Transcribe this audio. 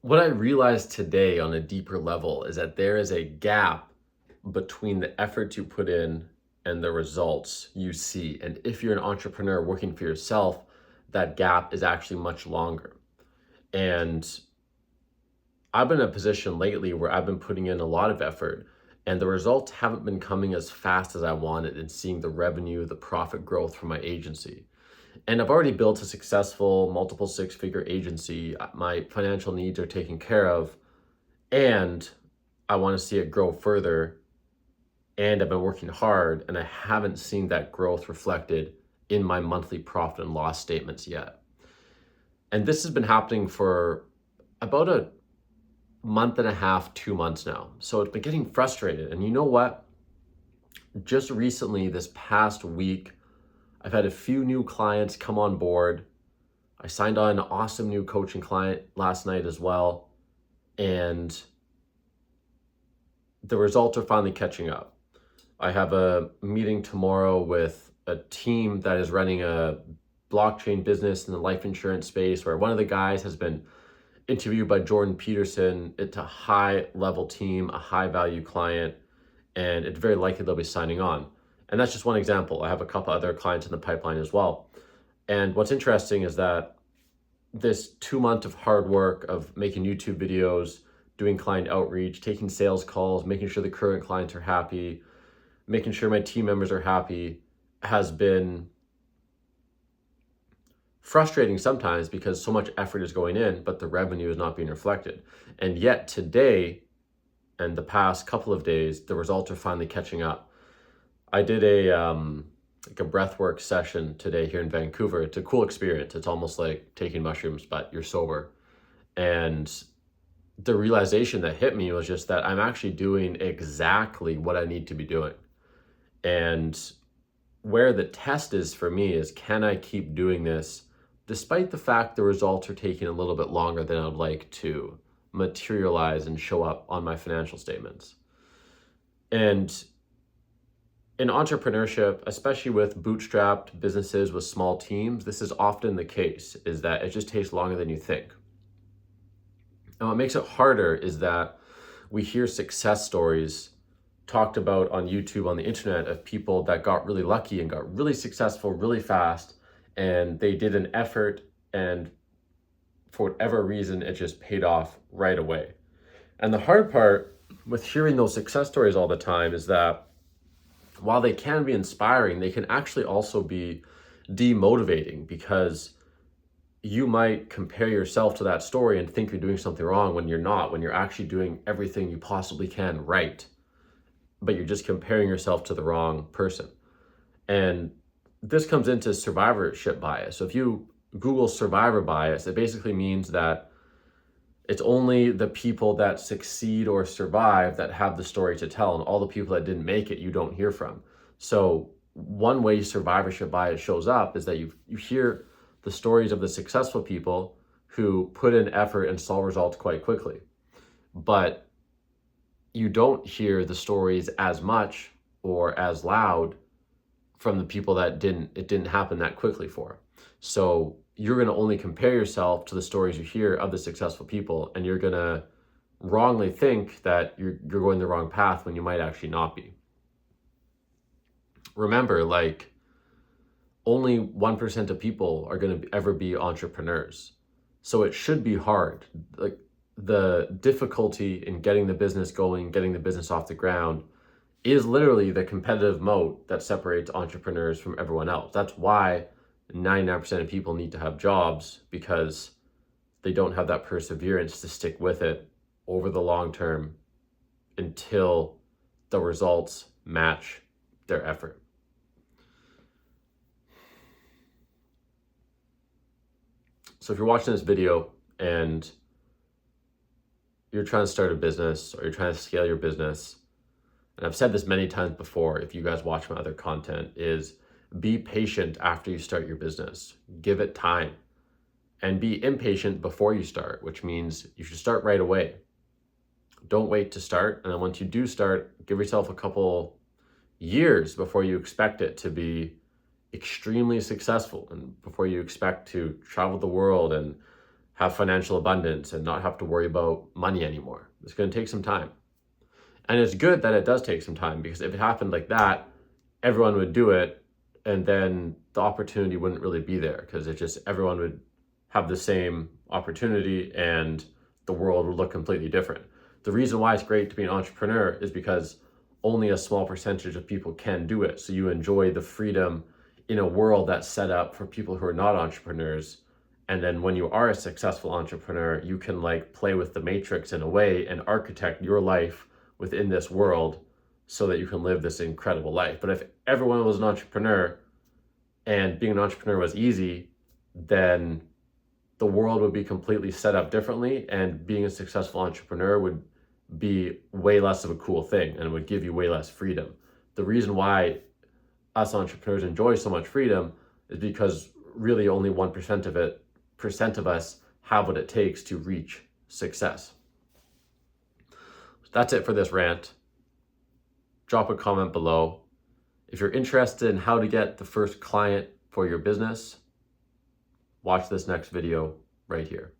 What I realized today on a deeper level is that there is a gap between the effort you put in and the results you see. And if you're an entrepreneur working for yourself, that gap is actually much longer. And I've been in a position lately where I've been putting in a lot of effort and the results haven't been coming as fast as I wanted and seeing the revenue, the profit growth from my agency. And I've already built a successful multiple six-figure agency. My financial needs are taken care of, and I want to see it grow further. And I've been working hard, and I haven't seen that growth reflected in my monthly profit and loss statements yet. And this has been happening for about a month and a half, 2 months now. So it's been getting frustrated. And you know what? Just recently, this past week, I've had a few new clients come on board. I signed on an awesome new coaching client last night as well. And the results are finally catching up. I have a meeting tomorrow with a team that is running a blockchain business in the life insurance space where one of the guys has been interviewed by Jordan Peterson. It's a high level team, a high value client, and it's very likely they'll be signing on. And that's just one example. I have a couple other clients in the pipeline as well. And what's interesting is that this 2 month of hard work of making YouTube videos, doing client outreach, taking sales calls, making sure the current clients are happy, making sure my team members are happy has been frustrating sometimes because so much effort is going in, but the revenue is not being reflected. And yet today and the past couple of days, the results are finally catching up. I did like a breathwork session today here in Vancouver. It's a cool experience. It's almost like taking mushrooms, but you're sober. And the realization that hit me was just that I'm actually doing exactly what I need to be doing. And where the test is for me is, can I keep doing this despite the fact the results are taking a little bit longer than I'd like to materialize and show up on my financial statements? And in entrepreneurship, especially with bootstrapped businesses with small teams, this is often the case, is that it just takes longer than you think. And what makes it harder is that we hear success stories talked about on YouTube, on the internet, of people that got really lucky and got really successful really fast, and they did an effort, and for whatever reason, it just paid off right away. And the hard part with hearing those success stories all the time is that while they can be inspiring, they can actually also be demotivating, because you might compare yourself to that story and think you're doing something wrong when you're not, when you're actually doing everything you possibly can right, but you're just comparing yourself to the wrong person. And this comes into survivorship bias. So if you Google survivor bias, it basically means that it's only the people that succeed or survive that have the story to tell, and all the people that didn't make it, you don't hear from. So one way survivorship bias shows up is that you hear the stories of the successful people who put in effort and saw results quite quickly. But you don't hear the stories as much or as loud from the people that it didn't happen that quickly for. So you're going to only compare yourself to the stories you hear of the successful people, and you're going to wrongly think that you're going the wrong path when you might actually not be. Remember, like, only 1% of people are going to ever be entrepreneurs. So it should be hard. Like, the difficulty in getting the business going, getting the business off the ground, is literally the competitive moat that separates entrepreneurs from everyone else. That's why 99% of people need to have jobs, because they don't have that perseverance to stick with it over the long term until the results match their effort. So if you're watching this video and you're trying to start a business or you're trying to scale your business, and I've said this many times before, if you guys watch my other content, is be patient after you start your business. Give it time. And be impatient before you start, which means you should start right away. Don't wait to start. And then once you do start, give yourself a couple years before you expect it to be extremely successful, and before you expect to travel the world and have financial abundance and not have to worry about money anymore. It's going to take some time. And it's good that it does take some time, because if it happened like that, everyone would do it, and then the opportunity wouldn't really be there, because it just, everyone would have the same opportunity and the world would look completely different. The reason why it's great to be an entrepreneur is because only a small percentage of people can do it. So you enjoy the freedom in a world that's set up for people who are not entrepreneurs. And then when you are a successful entrepreneur, you can like play with the matrix in a way and architect your life within this world so that you can live this incredible life. But if everyone was an entrepreneur and being an entrepreneur was easy, then the world would be completely set up differently, and being a successful entrepreneur would be way less of a cool thing and it would give you way less freedom. The reason why us entrepreneurs enjoy so much freedom is because really only 1% of us have what it takes to reach success. That's it for this rant. Drop a comment below. If you're interested in how to get the first client for your business, watch this next video right here.